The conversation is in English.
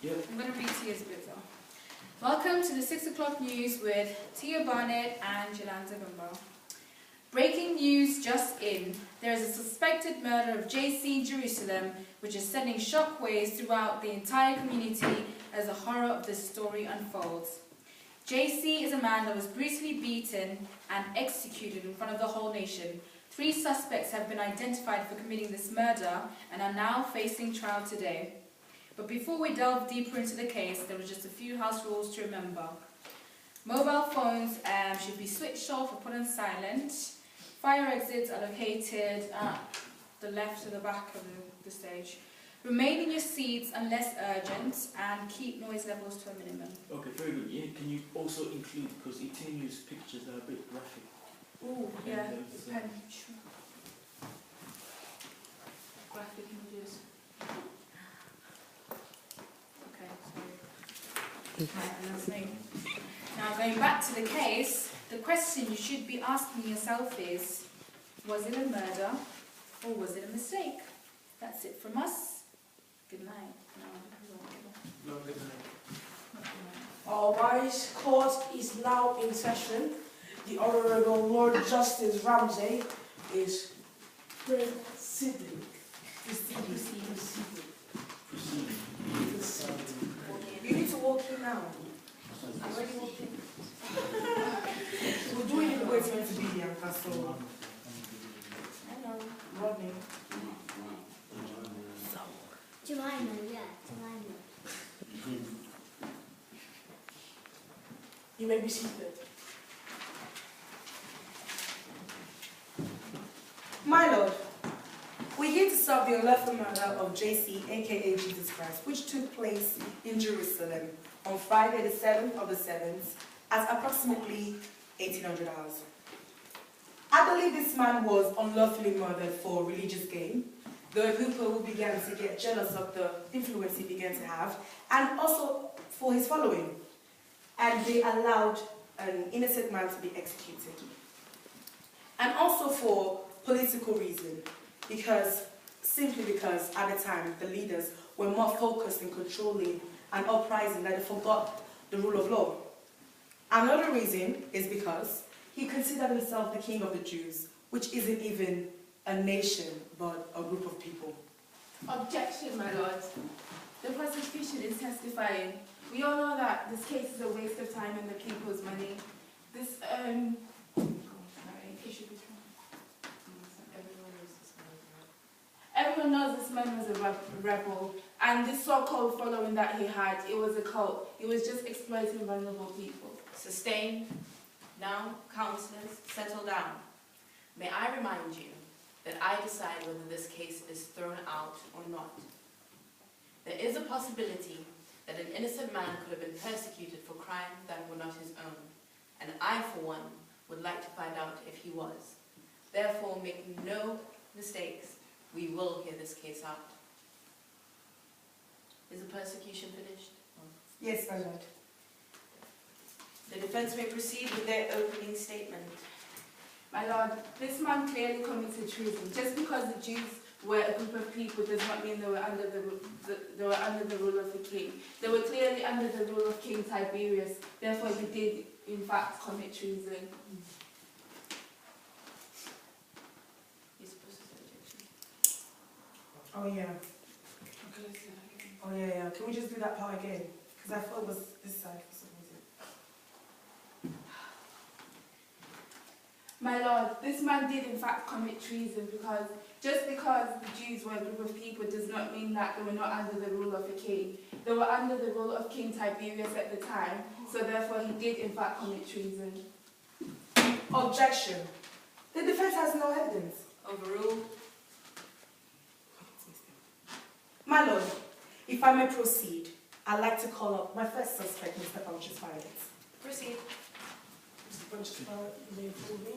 Yep. I'm going to read Tia's bit though. Welcome to the 6 o'clock news with Tia Barnett and Yolanda Gumbel. Breaking news just in. There is a suspected murder of JC in Jerusalem, which is sending shockwaves throughout the entire community as the horror of this story unfolds. JC is a man that was brutally beaten and executed in front of the whole nation. 3 suspects have been identified for committing this murder and are now facing trial today. But before we delve deeper into the case, there are just a few house rules to remember. Mobile phones should be switched off or put on silent. Fire exits are located at the left or the back of the stage. Remain in your seats unless urgent and keep noise levels to a minimum. Okay, very good. Yeah, can you also include, because Itiniu's pictures are a bit graphic. Oh, yeah. And Graphic images. Okay, sorry. Right, and that's me. Now, going back to the case, the question you should be asking yourself is, was it a murder or was it a mistake? That's it from us. Good night. no, good night. Our wise court is now in session. The Honourable Lord Justice Ramsey is proceeding. You need to walk in now. I'm already walking. We'll do it in the way it's meant to be, Bianca, so. Hello, Rodney. Jemima, yeah, Jemima. You may be seated. My lord, we're here to solve the unlawful murder of JC, aka Jesus Christ, which took place in Jerusalem on Friday the 7th of the 7th at approximately 1800 hours. I believe this man was unlawfully murdered for religious gain. The people who began to get jealous of the influence he began to have, and also for his following. And they allowed an innocent man to be executed. And also for political reason, simply because at the time the leaders were more focused in controlling and uprising that they forgot the rule of law. Another reason is because he considered himself the king of the Jews, which isn't even a nation, but a group of people. Objection, my lord. The prosecution is testifying. We all know that this case is a waste of time and the people's money. This, sorry, it should be true. Everyone knows this man was a rebel, and this so-called following that he had, it was a cult. He was just exploiting vulnerable people. Sustained. Now, councillors, settle down. May I remind you that I decide whether this case is thrown out or not. There is a possibility that an innocent man could have been persecuted for crimes that were not his own, and I, for one, would like to find out if he was. Therefore, make no mistakes. We will hear this case out. Is the persecution finished? Yes, my lord. The defense may proceed with their opening statement. My lord, this man clearly committed treason. Just because the Jews were a group of people does not mean they were under the rule of the king. They were clearly under the rule of King Tiberius. Therefore, he did, in fact, commit treason. Oh yeah. Oh yeah. Can we just do that part again? Because I thought it was this side for some reason. My lord, this man did in fact commit treason because just because the Jews were a group of people does not mean that they were not under the rule of a king. They were under the rule of King Tiberius at the time, so therefore he did in fact commit treason. Objection. The defense has no evidence. Overruled. My lord, if I may proceed, I'd like to call up my first suspect, Mr. Pontius Pilate. Proceed. Mr. Pontius Pilate, you may inform me.